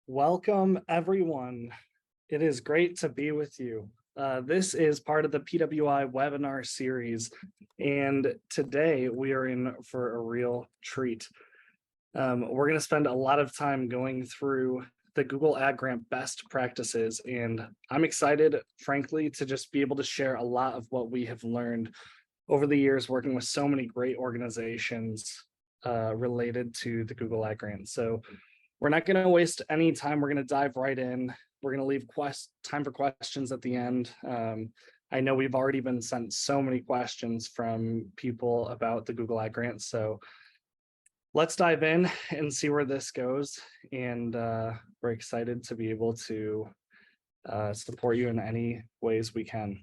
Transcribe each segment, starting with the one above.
Welcome, everyone. It is great to be with you. This is part of the PWI webinar series, and today we are in for a real treat. We're going to spend a lot of time going through the Google Ad Grant best practices, and I'm excited, frankly, to just be able to share a lot of what we have learned over the years working with so many great organizations related to the Google Ad Grant. So we're not going to waste any time. We're going to dive right in. We're going to leave time for questions at the end. I know we've already been sent so many questions from people about the Google Ad Grant. So let's dive in and see where this goes. And we're excited to be able to support you in any ways we can.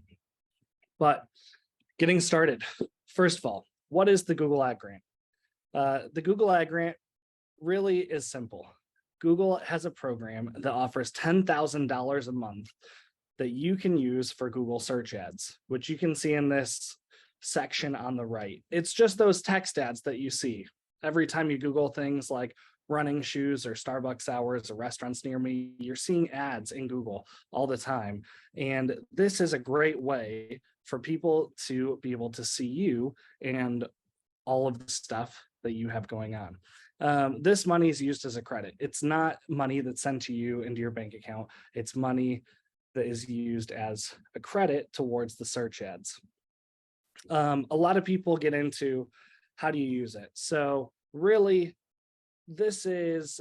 But getting started, first of all, what is the Google Ad Grant? The Google Ad Grant really is simple. Google has a program that offers $10,000 a month that you can use for Google search ads, which you can see in this section on the right. It's just those text ads that you see every time you Google things like running shoes or Starbucks hours or restaurants near me. You're seeing ads in Google all the time. And this is a great way for people to be able to see you and all of the stuff that you have going on. This money is used as a credit. It's not money that's sent to you into your bank account. It's money that is used as a credit towards the search ads. A lot of people get into how do you use it. So really, this gets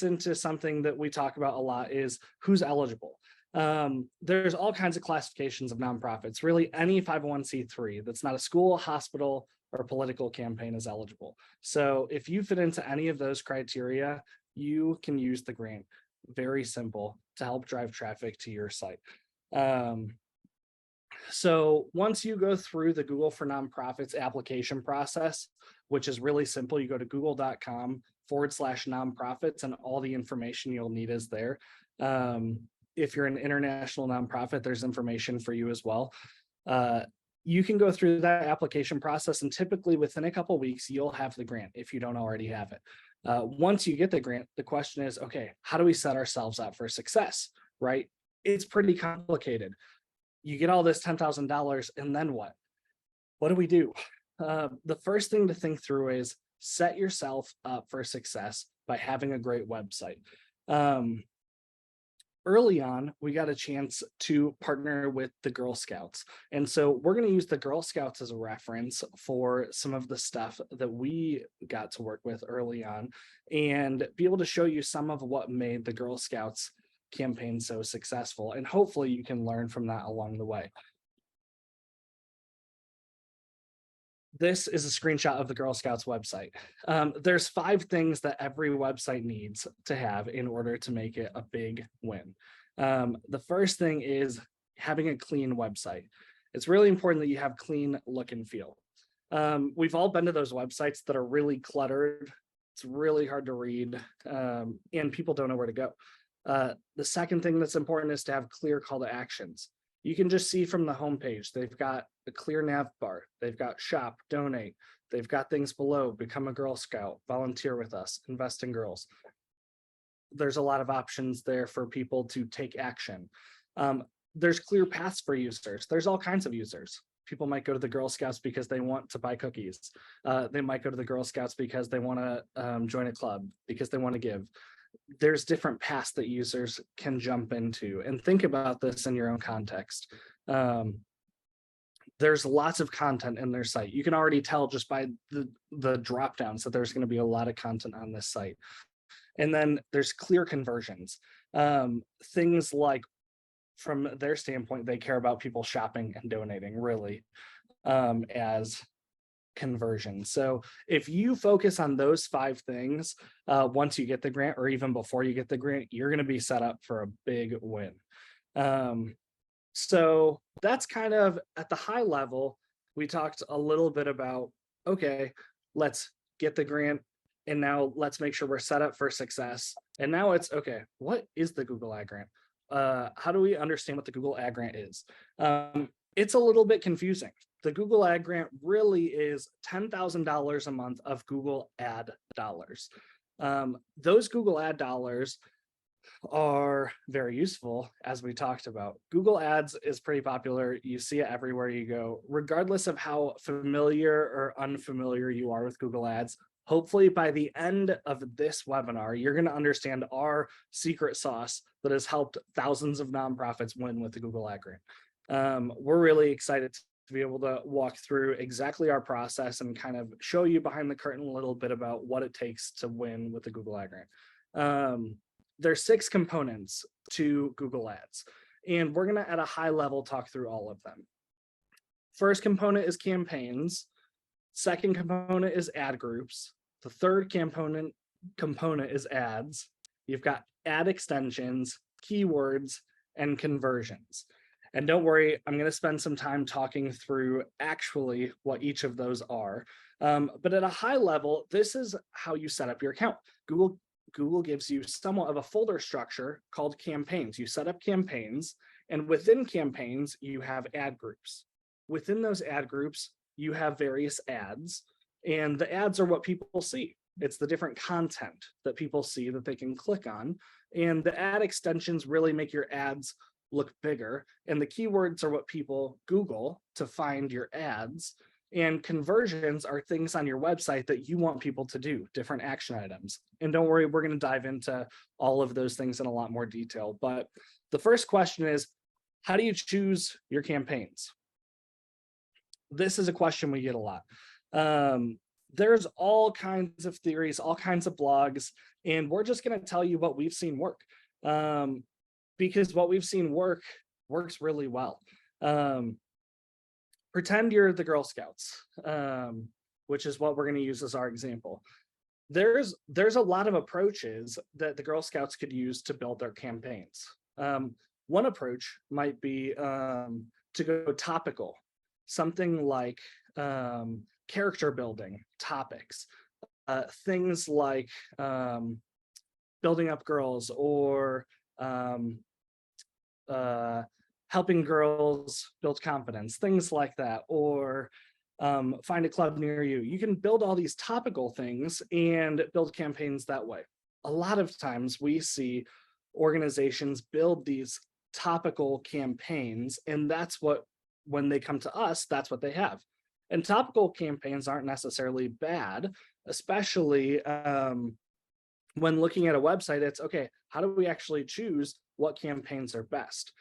into something that we talk about a lot is who's eligible. There's all kinds of classifications of nonprofits. Really, any 501c3 that's not a school, hospital, or political campaign is eligible. So if you fit into any of those criteria, you can use the grant. Very simple to help drive traffic to your site. So once you go through the Google for Nonprofits application process, which is really simple, you go to google.com/nonprofits and all the information you'll need is there. If you're an international nonprofit, there's information for you as well. You can go through that application process, and typically within a couple of weeks, you'll have the grant if you don't already have it. Once you get the grant, the question is, okay, how do we set ourselves up for success, right? It's pretty complicated. You get all this $10,000, and then what? What do we do? The first thing to think through is set yourself up for success by having a great website. Early on, we got a chance to partner with the Girl Scouts. And so we're going to use the Girl Scouts as a reference for some of the stuff that we got to work with early on and be able to show you some of what made the Girl Scouts campaign so successful. And hopefully you can learn from that along the way. This is a screenshot of the Girl Scouts website. There's 5 things that every website needs to have in order to make it a big win. The first thing is having a clean website. It's really important that you have clean look and feel. We've all been to those websites that are really cluttered. It's really hard to read, and people don't know where to go. The second thing that's important is to have clear call to actions. You can just see from the homepage, they've got a clear nav bar, they've got shop, donate, they've got things below, become a Girl Scout, volunteer with us, invest in girls. There's a lot of options there for people to take action. There's clear paths for users. There's all kinds of users. People might go to the Girl Scouts because they want to buy cookies. They might go to the Girl Scouts because they want to join a club, because they want to give. There's different paths that users can jump into, and think about this in your own context. There's lots of content in their site. You can already tell just by the drop downs that there's going to be a lot of content on this site. And then there's clear conversions. Things like, from their standpoint, they care about people shopping and donating really as conversion. So if you focus on those 5 things, once you get the grant or even before you get the grant, you're going to be set up for a big win. So that's kind of at the high level. We talked a little bit about, okay, let's get the grant, and now let's make sure we're set up for success. And now it's, okay, what is the Google Ad Grant? How do we understand what the Google Ad Grant is? It's a little bit confusing. The Google Ad Grant really is $10,000 a month of Google Ad dollars. Those Google ad dollars are very useful, as we talked about. Google Ads is pretty popular. You see it everywhere you go, regardless of how familiar or unfamiliar you are with Google Ads. Hopefully, by the end of this webinar, you're going to understand our secret sauce that has helped thousands of nonprofits win with the Google Ad Grant. We're really excited to be able to walk through exactly our process and kind of show you behind the curtain a little bit about what it takes to win with the Google Ad Grant. There's 6 components to Google Ads, and we're going to, at a high level, talk through all of them. First component is campaigns. Second component is ad groups. The third component is ads. You've got ad extensions, keywords, and conversions. And don't worry, I'm going to spend some time talking through actually what each of those are. But at a high level, this is how you set up your account. Google gives you somewhat of a folder structure called campaigns. You set up campaigns, and within campaigns, you have ad groups. Within those ad groups, you have various ads, and the ads are what people see. It's the different content that people see that they can click on, and the ad extensions really make your ads look bigger, and the keywords are what people Google to find your ads. And conversions are things on your website that you want people to do, different action items. And don't worry, we're going to dive into all of those things in a lot more detail. But the first question is, how do you choose your campaigns? This is a question we get a lot. There's all kinds of theories, all kinds of blogs, and we're just going to tell you what we've seen work. Because what we've seen works really well. Pretend you're the Girl Scouts, which is what we're going to use as our example. There's a lot of approaches that the Girl Scouts could use to build their campaigns. One approach might be to go topical, something like character building topics, things like building up girls, or helping girls build confidence, things like that, or find a club near you. You can build all these topical things and build campaigns that way. A lot of times we see organizations build these topical campaigns, and that's what, when they come to us, that's what they have. And topical campaigns aren't necessarily bad, especially when looking at a website. It's okay, how do we actually choose what campaigns are best?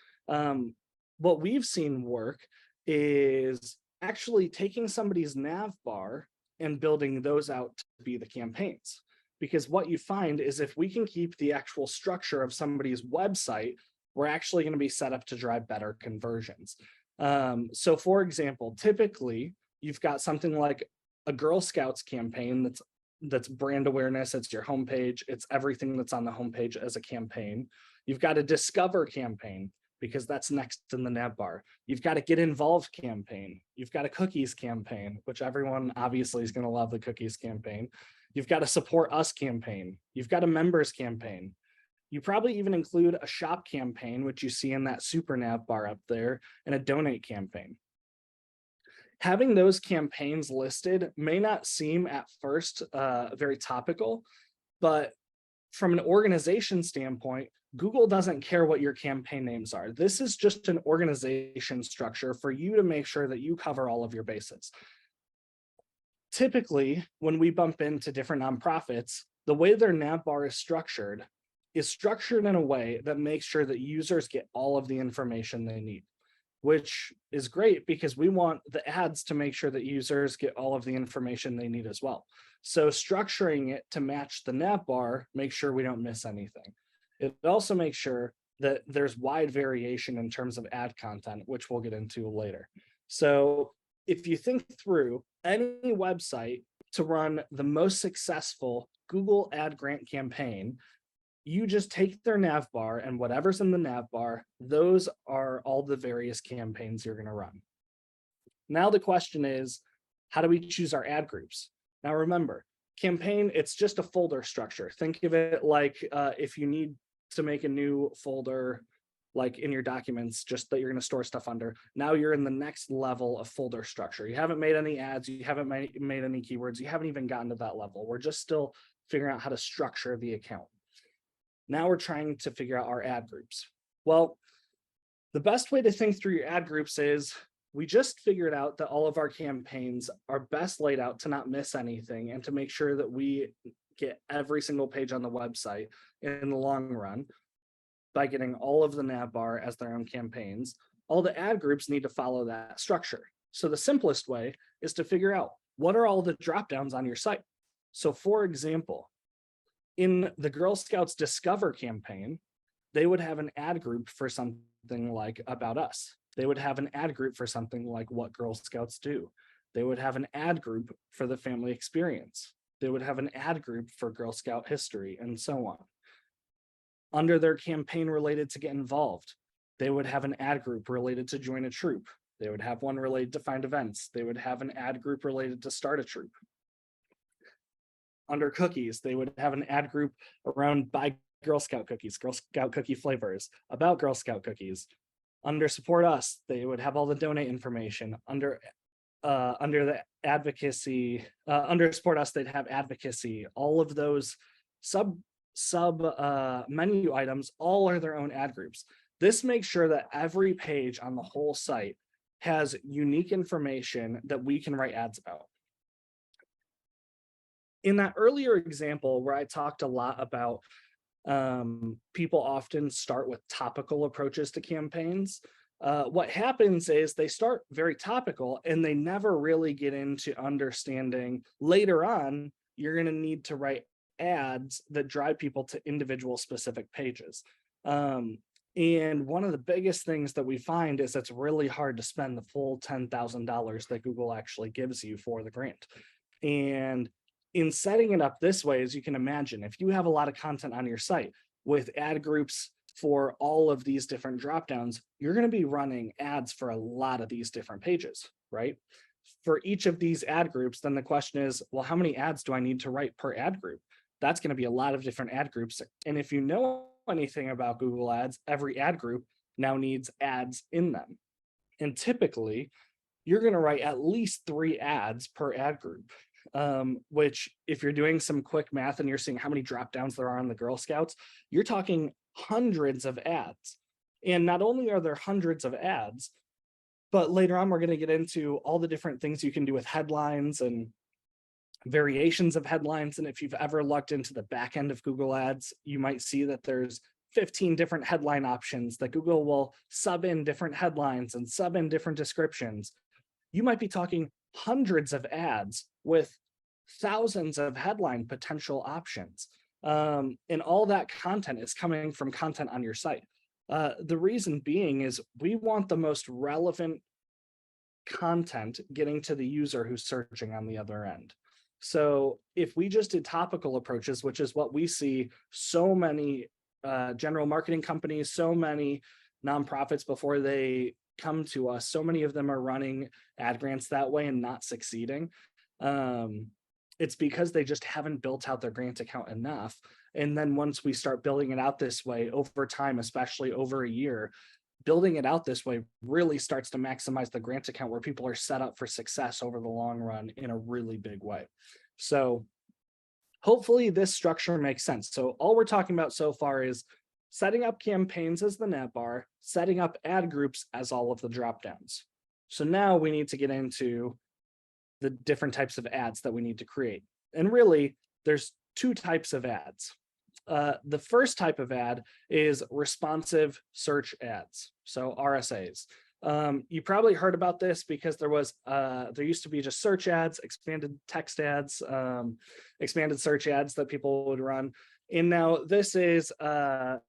What we've seen work is actually taking somebody's nav bar and building those out to be the campaigns. Because what you find is, if we can keep the actual structure of somebody's website, we're actually going to be set up to drive better conversions. So for example, typically you've got something like a Girl Scouts campaign that's brand awareness. It's your homepage. It's everything that's on the homepage as a campaign. You've got a discover campaign, because that's next in the nav bar. You've got a get involved campaign. You've got a cookies campaign, which everyone obviously is going to love the cookies campaign. You've got a support us campaign. You've got a members campaign. You probably even include a shop campaign, which you see in that super nav bar up there, and a donate campaign. Having those campaigns listed may not seem at first very topical, but from an organization standpoint, Google doesn't care what your campaign names are. This is just an organization structure for you to make sure that you cover all of your bases. Typically, when we bump into different nonprofits, the way their nav bar is structured in a way that makes sure that users get all of the information they need, which is great because we want the ads to make sure that users get all of the information they need as well. So structuring it to match the nav bar makes sure we don't miss anything. It also makes sure that there's wide variation in terms of ad content, which we'll get into later. So if you think through any website to run the most successful Google Ad Grant campaign, you just take their nav bar, and whatever's in the nav bar, those are all the various campaigns you're going to run. Now the question is, how do we choose our ad groups? Now remember, campaign, it's just a folder structure. Think of it like if you need to make a new folder, like in your documents, just that you're going to store stuff under. Now you're in the next level of folder structure. You haven't made any ads, you haven't made any keywords, you haven't even gotten to that level. We're just still figuring out how to structure the account. Now we're trying to figure out our ad groups. Well, the best way to think through your ad groups is we just figured out that all of our campaigns are best laid out to not miss anything and to make sure that we get every single page on the website in the long run by getting all of the nav bar as their own campaigns. All the ad groups need to follow that structure. So the simplest way is to figure out what are all the drop downs on your site. So for example, in the Girl Scouts Discover campaign, they would have an ad group for something like About Us. They would have an ad group for something like What Girl Scouts Do. They would have an ad group for the family experience. They would have an ad group for Girl Scout history, and so on. Under their campaign related to Get Involved, they would have an ad group related to Join a Troop. They would have one related to Find Events. They would have an ad group related to Start a Troop. Under Cookies, they would have an ad group around Buy Girl Scout cookies, Girl Scout cookie flavors, about Girl Scout cookies. Under Support Us, they would have all the donate information. Under the advocacy, under Support Us, they'd have advocacy. All of those sub menu items all are their own ad groups. This makes sure that every page on the whole site has unique information that we can write ads about. In that earlier example where I talked a lot about people often start with topical approaches to campaigns, what happens is they start very topical and they never really get into understanding later on, you're going to need to write ads that drive people to individual specific pages. And one of the biggest things that we find is it's really hard to spend the full $10,000 that Google actually gives you for the grant. And in setting it up this way, as you can imagine, if you have a lot of content on your site with ad groups for all of these different dropdowns, you're going to be running ads for a lot of these different pages, right? For each of these ad groups, then the question is, well, how many ads do I need to write per ad group? That's going to be a lot of different ad groups. And if you know anything about Google Ads, every ad group now needs ads in them. And typically, you're going to write at least 3 ads per ad group. Which if you're doing some quick math and you're seeing how many drop downs there are on the Girl Scouts, you're talking hundreds of ads. And not only are there hundreds of ads, but later on, we're going to get into all the different things you can do with headlines and variations of headlines. And if you've ever looked into the back end of Google Ads, you might see that there's 15 different headline options that Google will sub in different headlines and sub in different descriptions. You might be talking hundreds of ads with thousands of headline potential options. And all that content is coming from content on your site. The reason being is we want the most relevant content getting to the user who's searching on the other end. So if we just did topical approaches, which is what we see so many general marketing companies, so many nonprofits before they come to us, so many of them are running ad grants that way and not succeeding. It's because they just haven't built out their grant account enough. And then once we start building it out this way over time, especially over a year, building it out this way really starts to maximize the grant account where people are set up for success over the long run in a really big way. So hopefully this structure makes sense. So all we're talking about so far is setting up campaigns as the navbar, setting up ad groups as all of the dropdowns. So now we need to get into the different types of ads that we need to create. And really, there's 2 types of ads. The first type of ad is responsive search ads, so RSAs. You probably heard about this because there used to be just search ads, expanded text ads, expanded search ads that people would run. And now this is an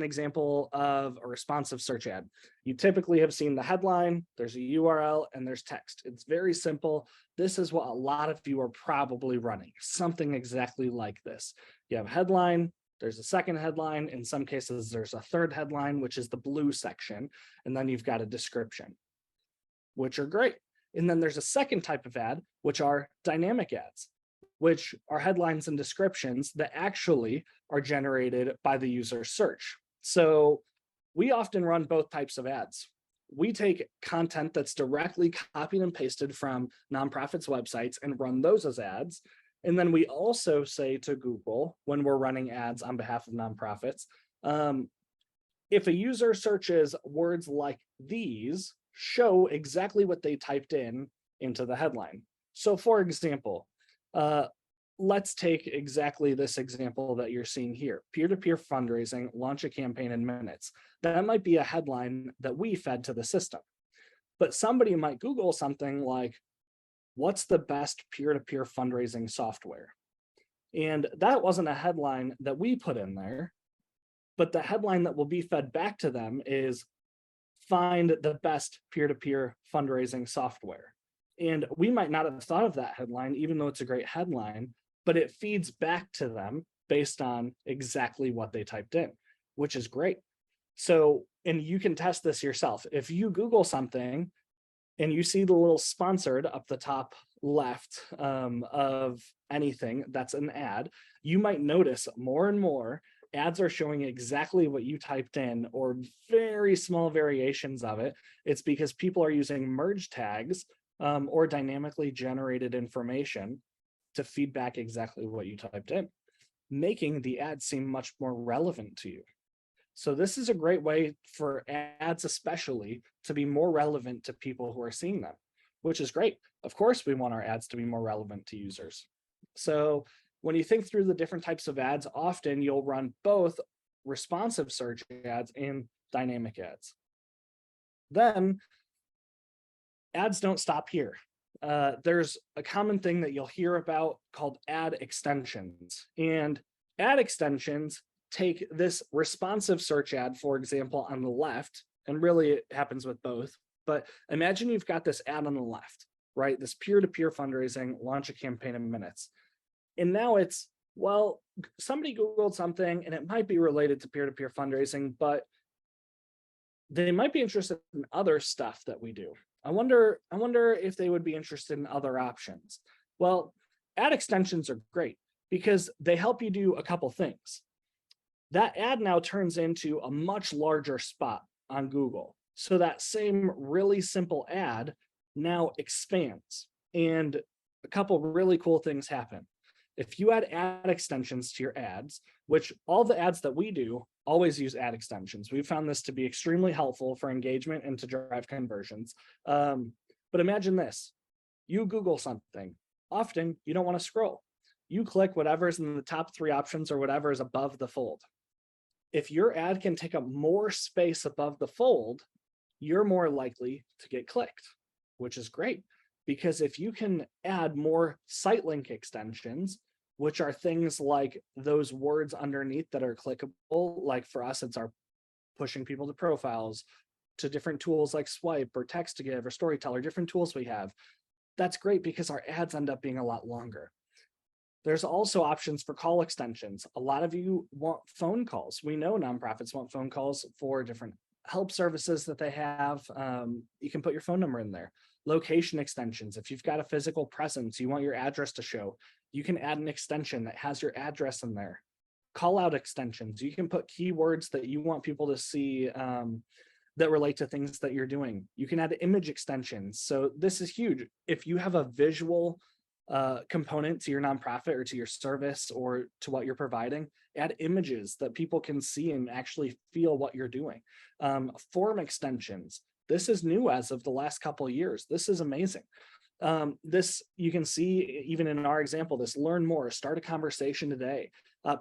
example of a responsive search ad. You typically have seen the headline, there's a URL, and there's text. It's very simple. This is what a lot of you are probably running, something exactly like this. You have a headline, there's a second headline. In some cases, there's a third headline, which is the blue section. And then you've got a description, which are great. And then there's a second type of ad, which are dynamic ads, which are headlines and descriptions that actually are generated by the user search. So we often run both types of ads. We take content that's directly copied and pasted from nonprofits' websites and run those as ads. And then we also say to Google when we're running ads on behalf of nonprofits, if a user searches words like these, show exactly what they typed in into the headline. So for example, let's take exactly this example that you're seeing here. Peer-to-peer fundraising, launch a campaign in minutes. That might be a headline that we fed to the system. But somebody might Google something like, what's the best peer-to-peer fundraising software? And that wasn't a headline that we put in there, but the headline that will be fed back to them is find the best peer-to-peer fundraising software. And we might not have thought of that headline, even though it's a great headline, but it feeds back to them based on exactly what they typed in, which is great. So, and you can test this yourself. If you Google something and you see the little sponsored up the top left of anything that's an ad, you might notice more and more ads are showing exactly what you typed in or very small variations of it. It's because people are using merge tags or dynamically generated information to feed back exactly what you typed in, making the ad seem much more relevant to you. So this is a great way for ads especially to be more relevant to people who are seeing them, which is great. Of course, we want our ads to be more relevant to users. So when you think through the different types of ads, often you'll run both responsive search ads and dynamic ads. Then ads don't stop here. There's a common thing that you'll hear about called ad extensions. And ad extensions take this responsive search ad, for example, on the left, and really it happens with both, but imagine you've got this ad on the left, right? This peer-to-peer fundraising, launch a campaign in minutes. And now it's, well, somebody Googled something and it might be related to peer-to-peer fundraising, but they might be interested in other stuff that we do. I wonder if they would be interested in other options. Well, ad extensions are great because they help you do a couple things. That ad now turns into a much larger spot on Google. So that same really simple ad now expands, and a couple really cool things happen. If you add ad extensions to your ads, which all the ads that we do always use ad extensions. We've found this to be extremely helpful for engagement and to drive conversions. But imagine this, you Google something. Often you don't want to scroll. You click whatever's in the top 3 options or whatever is above the fold. If your ad can take up more space above the fold, you're more likely to get clicked, which is great. Because if you can add more site link extensions, which are things like those words underneath that are clickable, like for us, it's our pushing people to profiles, to different tools like Swipe or Text to Give or Storyteller, different tools we have. That's great because our ads end up being a lot longer. There's also options for call extensions. A lot of you want phone calls. We know nonprofits want phone calls for different help services that they have. You can put your phone number in there. Location extensions. If you've got a physical presence, you want your address to show, you can add an extension that has your address in there. Call out extensions. You can put keywords that you want people to see that relate to things that you're doing. You can add image extensions. So this is huge. If you have a visual component to your nonprofit or to your service or to what you're providing, add images that people can see and actually feel what you're doing. Form extensions. This is new as of the last couple of years. This is amazing. This you can see even in our example, this learn more, start a conversation today.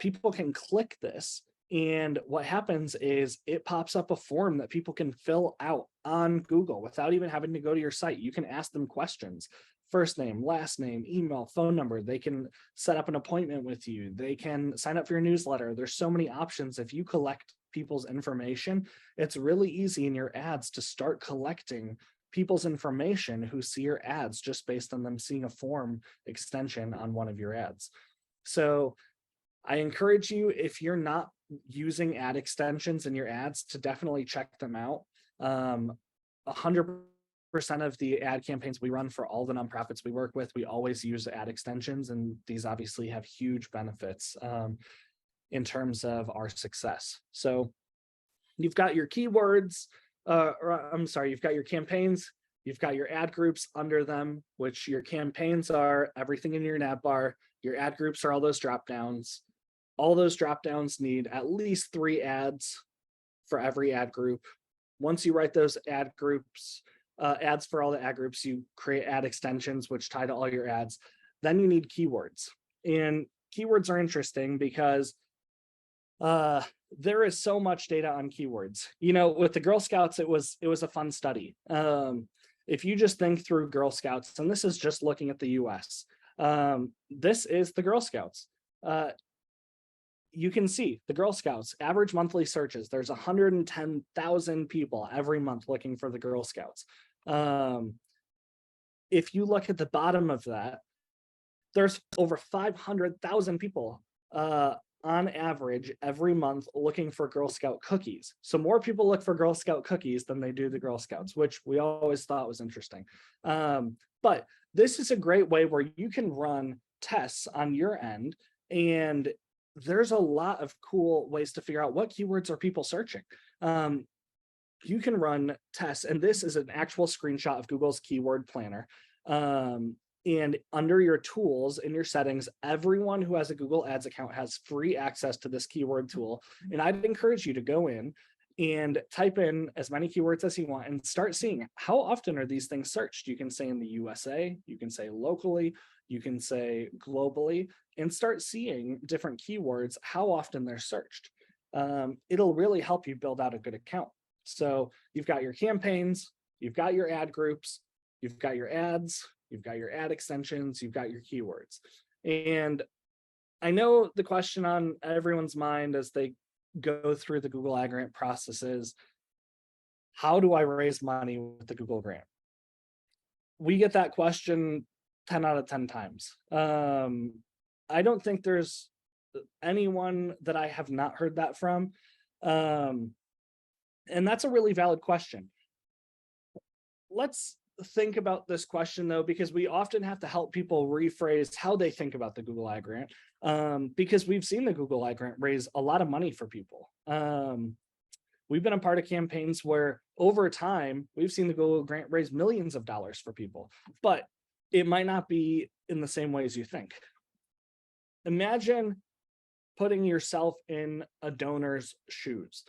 People can click this, and what happens is it pops up a form that people can fill out on Google without even having to go to your site. You can ask them questions. First name, last name, email, phone number. They can set up an appointment with you. They can sign up for your newsletter. There's so many options. If you collect people's information, it's really easy in your ads to start collecting people's information who see your ads just based on them seeing a form extension on one of your ads. So I encourage you, if you're not using ad extensions in your ads, to definitely check them out. 100% of the ad campaigns we run for all the nonprofits we work with, we always use ad extensions, and these obviously have huge benefits in terms of our success. So you've got your keywords, you've got your campaigns, You've got your ad groups under them, which your campaigns are everything in your nav bar. Your ad groups are all those drop downs. All those drop downs need at least 3 ads for every ad group. Once you write those ad groups, ads for all the ad groups, you create ad extensions, which tie to all your ads. Then you need keywords. And keywords are interesting because there is so much data on keywords. You know, with the Girl Scouts, it was a fun study. If you just think through Girl Scouts, and this is just looking at the US, this is the Girl Scouts. You can see the Girl Scouts average monthly searches. There's 110,000 people every month looking for the Girl Scouts. If you look at the bottom of that, there's over 500,000 people on average every month looking for Girl Scout cookies. So more people look for Girl Scout cookies than they do the Girl Scouts, which we always thought was interesting. But this is a great way where you can run tests on your end, and there's a lot of cool ways to figure out what keywords are people searching. You can run tests, and this is an actual screenshot of Google's keyword planner. And under your tools in your settings, everyone who has a Google Ads account has free access to this keyword tool. And I'd encourage you to go in and type in as many keywords as you want and start seeing how often are these things searched. You can say in the USA, you can say locally, you can say globally, and start seeing different keywords, how often they're searched. It'll really help you build out a good account. So you've got your campaigns, you've got your ad groups, you've got your ads, you've got your ad extensions, you've got your keywords. And I know the question on everyone's mind as they go through the Google Ad Grant process is, how do I raise money with the Google Grant? We get that question 10 out of 10 times. I don't think there's anyone that I have not heard that from. And that's a really valid question. Let's think about this question though, because we often have to help people rephrase how they think about the Google Ad Grant, because we've seen the Google Ad Grant raise a lot of money for people. We've been a part of campaigns where over time, we've seen the Google Grant raise millions of dollars for people, but it might not be in the same way as you think. Imagine putting yourself in a donor's shoes.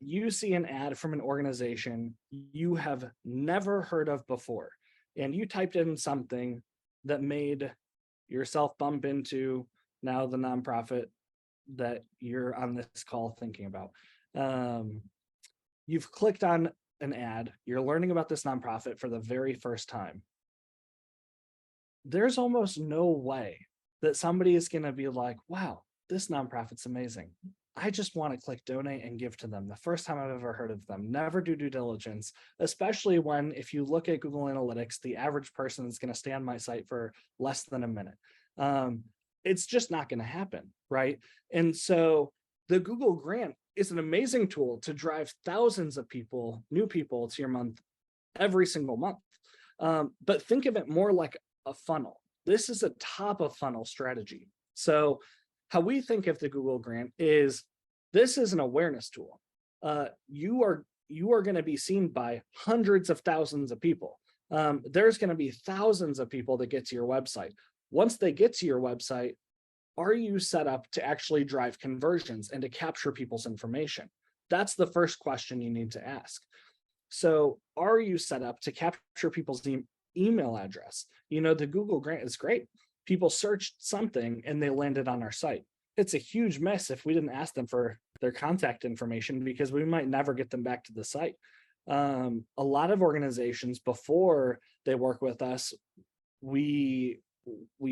You see an ad from an organization you have never heard of before, and you typed in something that made yourself bump into now the nonprofit that you're on this call thinking about. You've clicked on an ad, you're learning about this nonprofit for the very first time. There's almost no way that somebody is going to be like, wow, this nonprofit's amazing. I just want to click donate and give to them. The first time I've ever heard of them. Never do due diligence, especially when, if you look at Google Analytics, the average person is going to stay on my site for less than a minute. It's just not going to happen, right? And so the Google Grant is an amazing tool to drive thousands of people, new people to your month every single month. But think of it more like a funnel. This is a top of funnel strategy. So how we think of the Google Grant is, this is an awareness tool. You are going to be seen by hundreds of thousands of people. There's going to be thousands of people that get to your website. Once they get to your website, are you set up to actually drive conversions and to capture people's information? That's the first question you need to ask. So are you set up to capture people's email address? You know, the Google Grant is great. People searched something and they landed on our site. It's a huge miss if we didn't ask them for their contact information, because we might never get them back to the site. A lot of organizations, before they work with us, we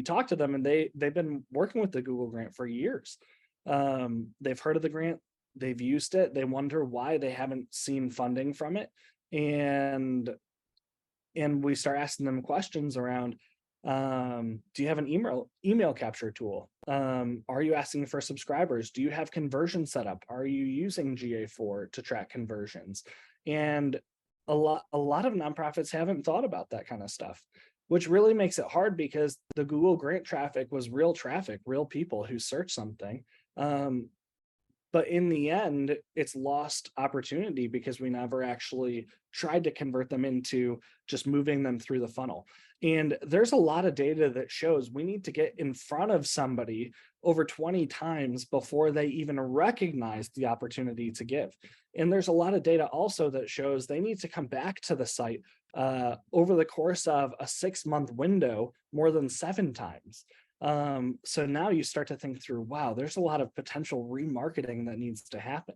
talk to them, and they've been working with the Google Grant for years. They've heard of the grant, they've used it, they wonder why they haven't seen funding from it, and we start asking them questions around, do you have an email capture tool? Are you asking for subscribers? Do you have conversion set up? Are you using GA4 to track conversions? And a lot of nonprofits haven't thought about that kind of stuff, which really makes it hard, because the Google Grant traffic was real traffic, real people who search something. But But in the end, it's lost opportunity because we never actually tried to convert them into just moving them through the funnel. And there's a lot of data that shows we need to get in front of somebody over 20 times before they even recognize the opportunity to give. And there's a lot of data also that shows they need to come back to the site over the course of a 6-month window more than 7 times. So now you start to think through, wow, there's a lot of potential remarketing that needs to happen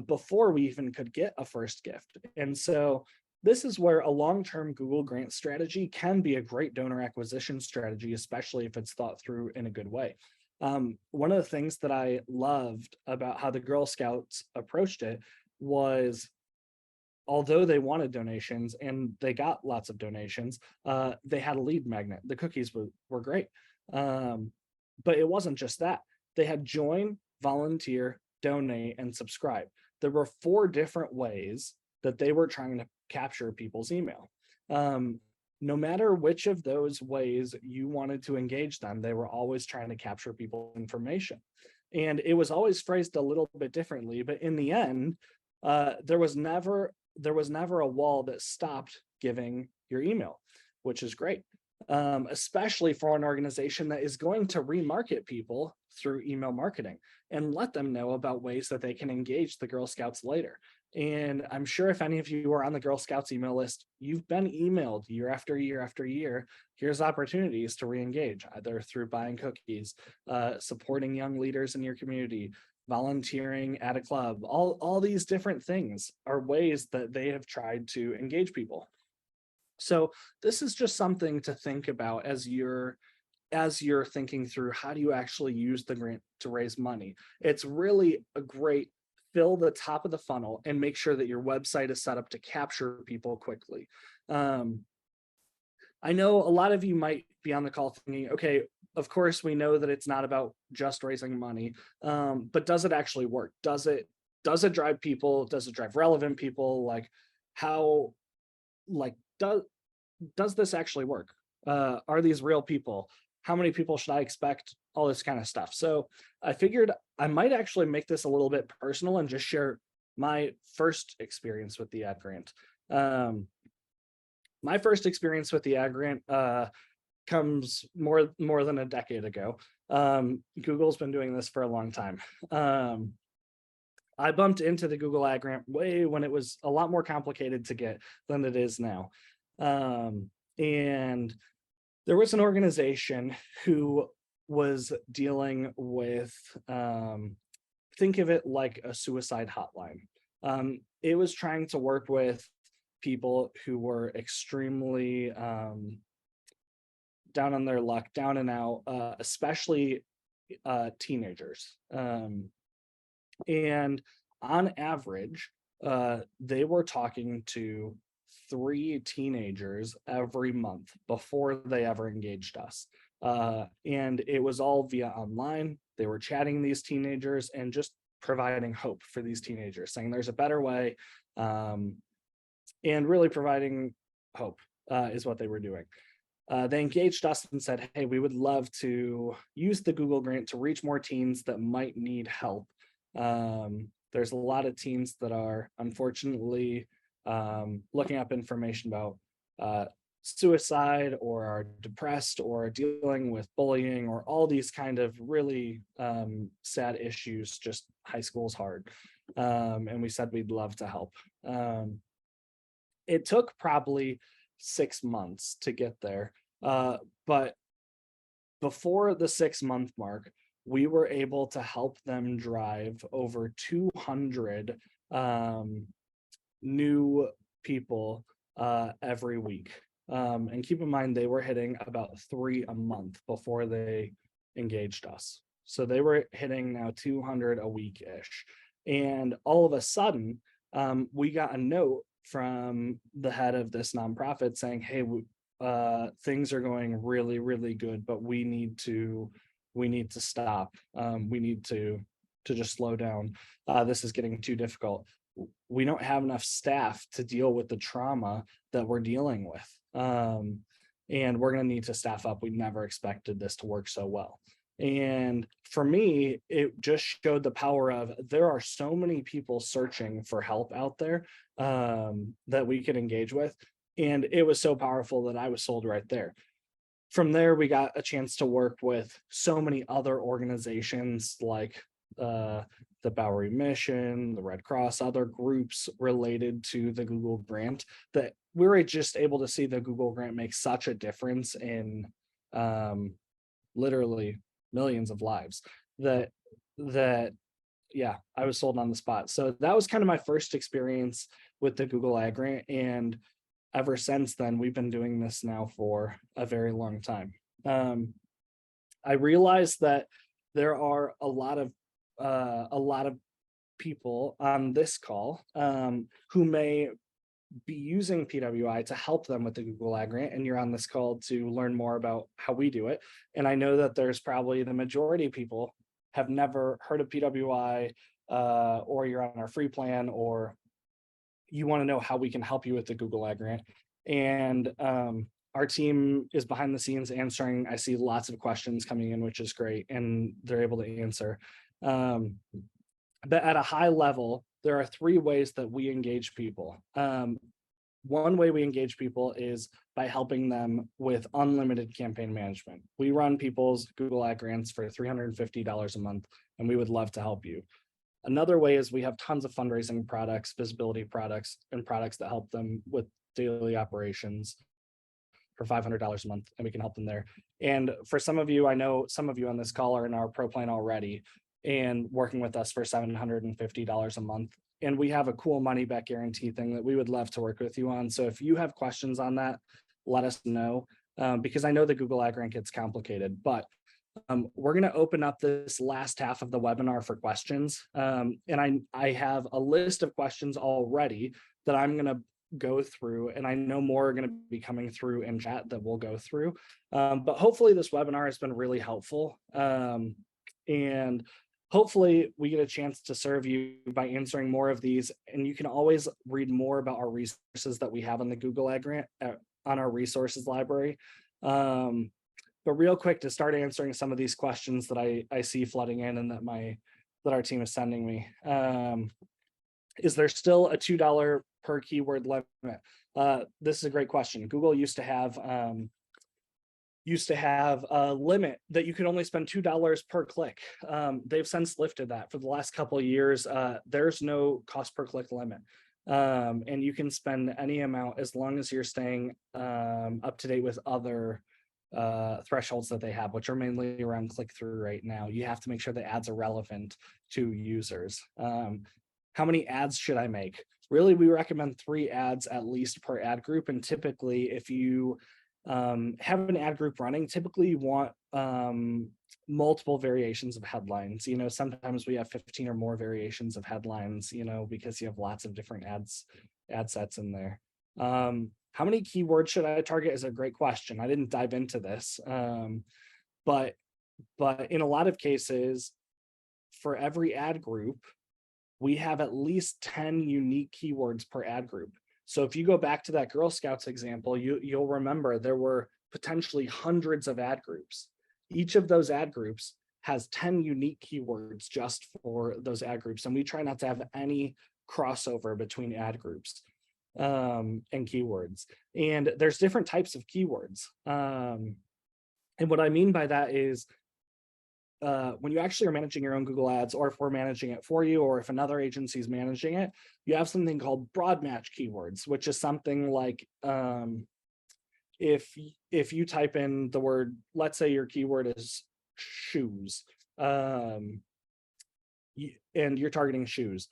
before we even could get a first gift. And so this is where a long-term Google grant strategy can be a great donor acquisition strategy, especially if it's thought through in a good way. One of the things that I loved about how the Girl Scouts approached it was, although they wanted donations and they got lots of donations, they had a lead magnet. The cookies were great. But it wasn't just that. They had join, volunteer, donate, and subscribe. There were 4 different ways that they were trying to capture people's email. No matter which of those ways you wanted to engage them, they were always trying to capture people's information. And it was always phrased a little bit differently, but in the end, there was never a wall that stopped giving your email, which is great. Especially for an organization that is going to remarket people through email marketing and let them know about ways that they can engage the Girl Scouts later. And I'm sure if any of you are on the Girl Scouts email list, you've been emailed year after year after year. Here's opportunities to re-engage, either through buying cookies, supporting young leaders in your community, volunteering at a club. All these different things are ways that they have tried to engage people. So this is just something to think about as you're thinking through, how do you actually use the grant to raise money? It's really a great fill the top of the funnel and make sure that your website is set up to capture people quickly. I know a lot of you might be on the call thinking, okay, of course we know that it's not about just raising money, but does it actually work? Does it drive people? Does it drive relevant people? Like how, like, does this actually work? Are these real people? How many people should I expect? All this kind of stuff. So I figured I might actually make this a little bit personal and just share my first experience with the ad grant. My first experience with the ad grant comes more than a decade ago. Google's been doing this for a long time. I bumped into the Google ad grant way when it was a lot more complicated to get than it is now. And there was an organization who was dealing with, think of it like a suicide hotline. It was trying to work with people who were extremely down on their luck, down and out, especially teenagers. And on average, they were talking to 3 teenagers every month before they ever engaged us. And it was all via online. They were chatting these teenagers and just providing hope for these teenagers, saying there's a better way, and really providing hope is what they were doing. They engaged us and said, hey, we would love to use the Google grant to reach more teens that might need help. There's a lot of teens that are unfortunately looking up information about suicide, or are depressed, or dealing with bullying, or all these kind of really sad issues. Just high school's hard. And we said we'd love to help. It took probably 6 months to get there. But before the 6-month mark, we were able to help them drive over 200 new people every week. And keep in mind, they were hitting about 3 a month before they engaged us. So they were hitting now 200 a week-ish. And all of a sudden, we got a note from the head of this nonprofit saying, hey, things are going really, really good, but we need to stop. We need to just slow down. This is getting too difficult. We don't have enough staff to deal with the trauma that we're dealing with. And we're going to need to staff up. We never expected this to work so well. And for me, it just showed the power of there are so many people searching for help out there that we could engage with. And it was so powerful that I was sold right there. From there, we got a chance to work with so many other organizations like uh, the Bowery Mission, the Red Cross, other groups related to the Google grant, that we were just able to see the Google grant make such a difference in um, literally millions of lives that yeah, I was sold on the spot. So that was kind of my first experience with the Google Ad Grant, and ever since then, we've been doing this now for a very long time. I realized that there are a lot of people on this call who may be using PWI to help them with the Google Ad Grant, and you're on this call to learn more about how we do it. And I know that there's probably the majority of people have never heard of PWI, or you're on our free plan, or you want to know how we can help you with the Google Ad Grant. And our team is behind the scenes answering. I see lots of questions coming in, which is great, and they're able to answer. But at a high level, there are three ways that we engage people. One way we engage people is by helping them with unlimited campaign management. We run people's Google Ad Grants for $350 a month, and we would love to help you. Another way is we have tons of fundraising products, visibility products, and products that help them with daily operations for $500 a month, and we can help them there. And for some of you, I know some of you on this call are in our pro plan already and working with us for $750 a month. And we have a cool money back guarantee thing that we would love to work with you on. So if you have questions on that, let us know, because I know the Google Ad Grant gets complicated, but we're going to open up this last half of the webinar for questions. And I have a list of questions already that I'm going to go through, and I know more are going to be coming through in chat that we'll go through. But hopefully this webinar has been really helpful. And hopefully we get a chance to serve you by answering more of these. And you can always read more about our resources that we have on the Google Ad Grant on our resources library. But real quick, to start answering some of these questions that I see flooding in and that our team is sending me. Is there still a $2 per keyword limit? This is a great question. Google used to have a limit that you could only spend $2 per click. They've since lifted that. For the last couple of years, there's no cost per click limit. And you can spend any amount as long as you're staying up to date with other thresholds that they have, which are mainly around click-through right now. You have to make sure the ads are relevant to users. How many ads should I make? Really, we recommend 3 ads at least per ad group. And typically, if you have an ad group running, typically you want multiple variations of headlines. You know, sometimes we have 15 or more variations of headlines, you know, because you have lots of different ad sets in there. How many keywords should I target is a great question. I didn't dive into this, but in a lot of cases, for every ad group, we have at least 10 unique keywords per ad group. So if you go back to that Girl Scouts example, you'll remember there were potentially hundreds of ad groups. Each of those ad groups has 10 unique keywords just for those ad groups. And we try not to have any crossover between ad groups and keywords. And there's different types of keywords. And what I mean by that is when you actually are managing your own Google Ads, or if we're managing it for you, or if another agency is managing it, you have something called broad match keywords, which is something like if you type in the word, let's say your keyword is shoes, and you're targeting shoes,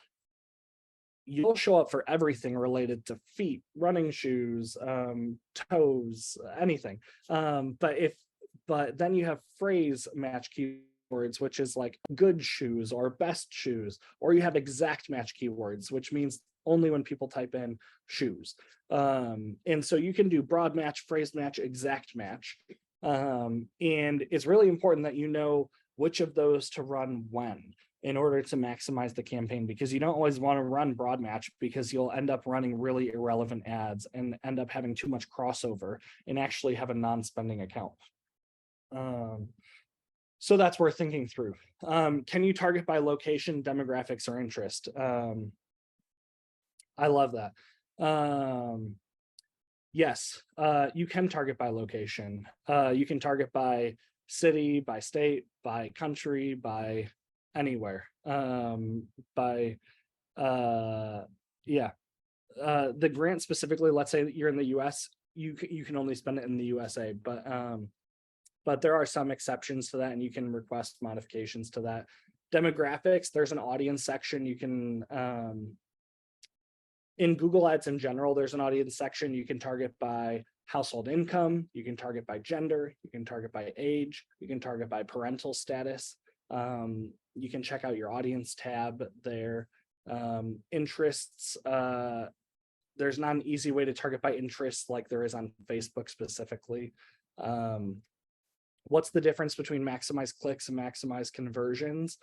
you'll show up for everything related to feet, running shoes, toes, anything. But then you have phrase match keywords, which is like good shoes or best shoes, or you have exact match keywords, which means only when people type in shoes. And so you can do broad match, phrase match, exact match. And it's really important that you know which of those to run when, in order to maximize the campaign, because you don't always want to run broad match, because you'll end up running really irrelevant ads and end up having too much crossover and actually have a non-spending account. So that's worth thinking through. Can you target by location, demographics, or interest? I love that. Yes, you can target by location. You can target by city, by state, by country, by anywhere. By yeah. The grant specifically, let's say that you're in the US, you can only spend it in the USA, but there are some exceptions to that, and you can request modifications to that. Demographics, there's an audience section. You can in Google Ads in general, there's an audience section. You can target by household income, you can target by gender, you can target by age, you can target by parental status. You can check out your audience tab there. Interests, there's not an easy way to target by interests like there is on Facebook specifically. What's the difference between maximize clicks and maximize conversions?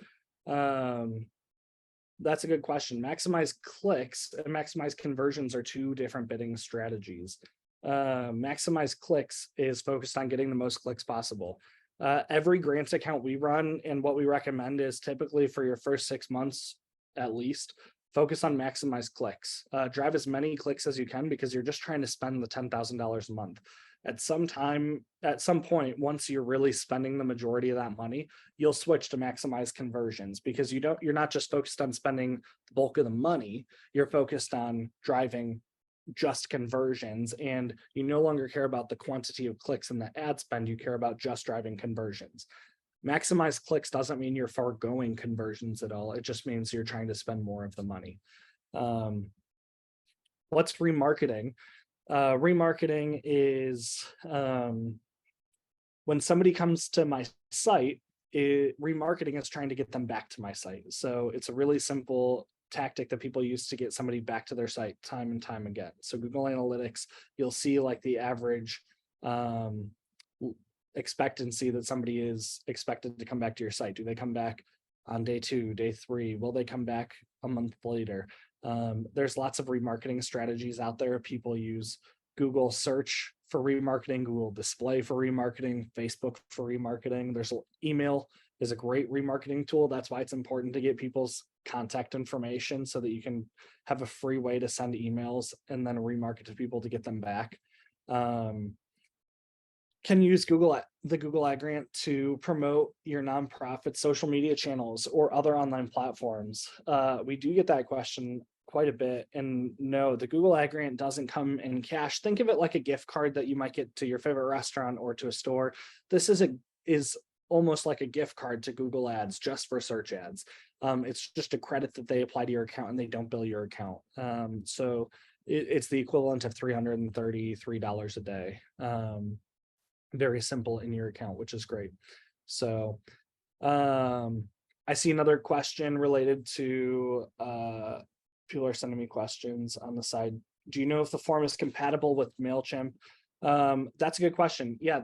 That's a good question. Maximize clicks and maximize conversions are two different bidding strategies. Maximize clicks is focused on getting the most clicks possible. Every grants account we run, and what we recommend is typically for your first 6 months at least, focus on maximize clicks. Drive as many clicks as you can, because you're just trying to spend the $10,000 a month. At some point, once you're really spending the majority of that money, you'll switch to maximize conversions, because you're not just focused on spending the bulk of the money, you're focused on driving just conversions, and you no longer care about the quantity of clicks and the ad spend, you care about just driving conversions. Maximize clicks doesn't mean you're foregoing conversions at all. It just means you're trying to spend more of the money. What's remarketing? Remarketing is when somebody comes to my site, remarketing is trying to get them back to my site. So it's a really simple tactic that people use to get somebody back to their site time and time again. So Google Analytics, you'll see like the average expectancy that somebody is expected to come back to your site. Do they come back on day 2, day 3? Will they come back a month later? There's lots of remarketing strategies out there. People use Google search for remarketing, Google display for remarketing, Facebook for remarketing. There's email is a great remarketing tool. That's why it's important to get people's contact information so that you can have a free way to send emails and then remarket to people to get them back. Can you use the Google Ad Grant to promote your nonprofit social media channels or other online platforms? We do get that question quite a bit, and no, the Google Ad Grant doesn't come in cash. Think of it like a gift card that you might get to your favorite restaurant or to a store. This is almost like a gift card to Google Ads, just for search ads. It's just a credit that they apply to your account, and they don't bill your account. So it's the equivalent of $333 a day. Very simple in your account, which is great. So I see another question related to people are sending me questions on the side. Do you know if the form is compatible with MailChimp? That's a good question. Yeah,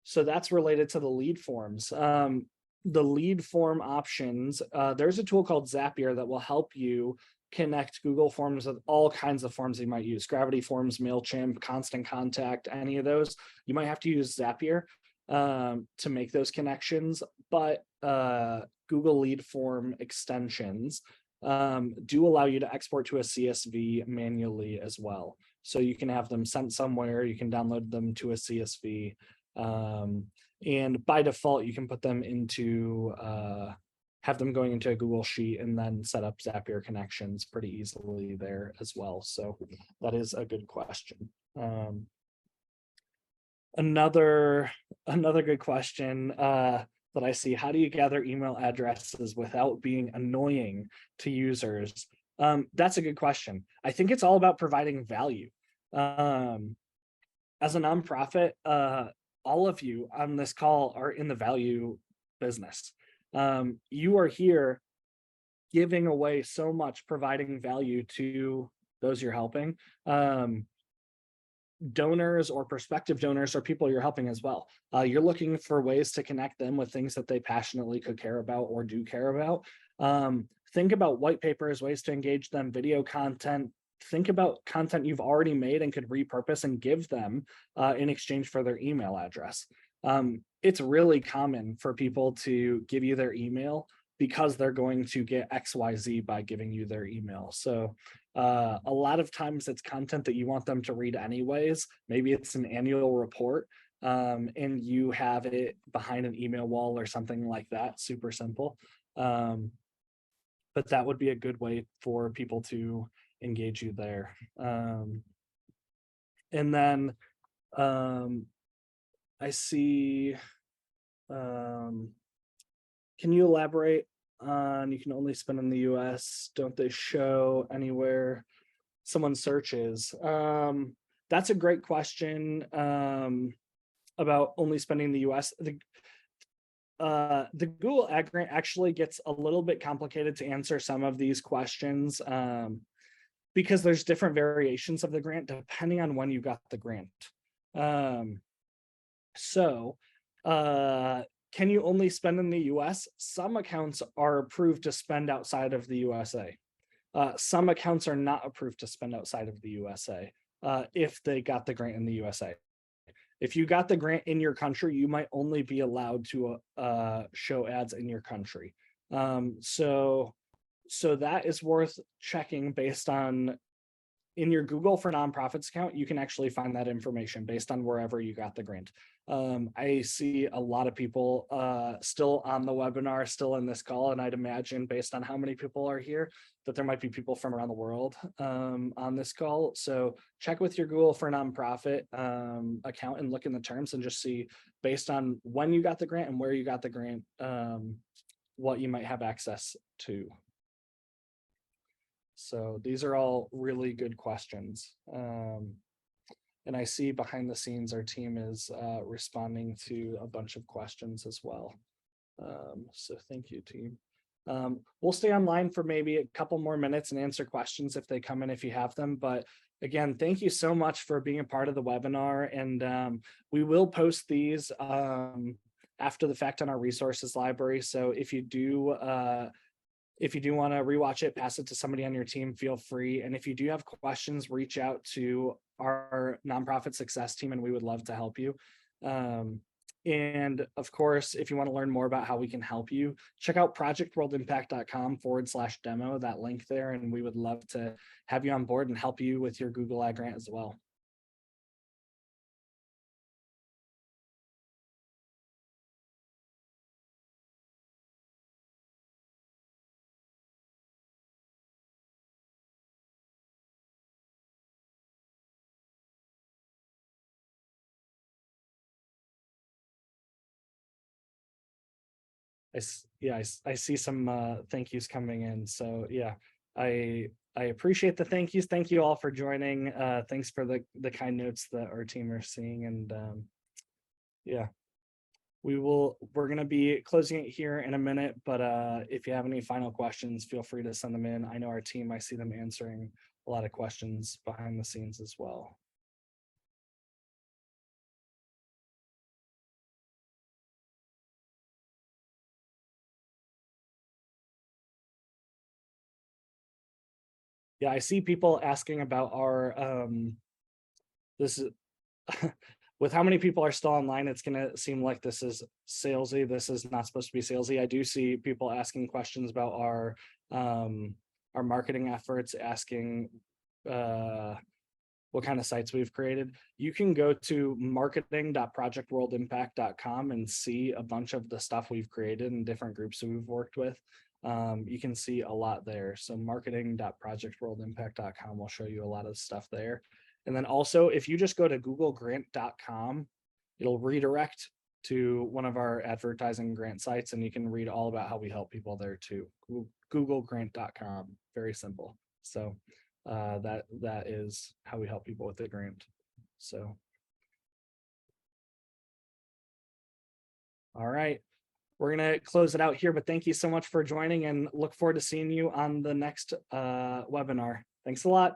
so that's related to the lead forms. The lead form options, there's a tool called Zapier that will help you connect Google Forms with all kinds of forms you might use. Gravity Forms, MailChimp, Constant Contact, any of those. You might have to use Zapier to make those connections, but Google Lead Form extensions do allow you to export to a CSV manually as well. So you can have them sent somewhere, you can download them to a CSV, and by default, you can put them into have them going into a Google Sheet and then set up Zapier connections pretty easily there as well. So that is a good question. Another good question that I see: how do you gather email addresses without being annoying to users? That's a good question. I think it's all about providing value. As a nonprofit, all of you on this call are in the value business. You are here giving away so much, providing value to those you're helping. Donors or prospective donors are people you're helping as well. You're looking for ways to connect them with things that they passionately could care about or do care about. Think about white papers, ways to engage them, video content. Think about content you've already made and could repurpose and give them in exchange for their email address. It's really common for people to give you their email because they're going to get XYZ by giving you their email. So a lot of times it's content that you want them to read anyways. Maybe it's an annual report, and you have it behind an email wall or something like that, super simple. But that would be a good way for people to engage you there. And then I see, can you elaborate on you can only spend in the US? Don't they show anywhere someone searches? That's a great question about only spending in the US. The Google Ad Grant actually gets a little bit complicated to answer some of these questions because there's different variations of the grant depending on when you got the grant. Can you only spend in the US? Some accounts are approved to spend outside of the USA. Some accounts are not approved to spend outside of the USA if they got the grant in the USA. If you got the grant in your country, you might only be allowed to show ads in your country. So that is worth checking based on in your Google for Nonprofits account, you can actually find that information based on wherever you got the grant. I see a lot of people still on the webinar, still in this call, and I'd imagine based on how many people are here, that there might be people from around the world on this call. So check with your Google for Nonprofit account and look in the terms and just see based on when you got the grant and where you got the grant, what you might have access to. So these are all really good questions. And I see behind the scenes, our team is responding to a bunch of questions as well. So thank you, team. We'll stay online for maybe a couple more minutes and answer questions if they come in, if you have them. But again, thank you so much for being a part of the webinar. And we will post these after the fact on our resources library. So if you do want to rewatch it, pass it to somebody on your team, feel free. And if you do have questions, reach out to our nonprofit success team and we would love to help you. And of course, if you want to learn more about how we can help you, check out projectworldimpact.com/demo, that link there. And we would love to have you on board and help you with your Google Ad Grant as well. I see some thank yous coming in. So yeah, I appreciate the thank yous. Thank you all for joining. Thanks for the kind notes that our team are seeing. And yeah, we're going to be closing it here in a minute, but if you have any final questions, feel free to send them in. I know our team, I see them answering a lot of questions behind the scenes as well. Yeah, I see people asking about our this is with how many people are still online, it's going to seem like this is salesy. This is not supposed to be salesy. I do see people asking questions about our marketing efforts, asking what kind of sites we've created. You can go to marketing.projectworldimpact.com and see a bunch of the stuff we've created and different groups that we've worked with. You can see a lot there. So marketing.projectworldimpact.com will show you a lot of stuff there. And then also, if you just go to googlegrant.com, it'll redirect to one of our advertising grant sites, and you can read all about how we help people there too. Googlegrant.com, very simple. So that is how we help people with the grant. So, all right, we're gonna close it out here, but thank you so much for joining and look forward to seeing you on the next webinar. Thanks a lot.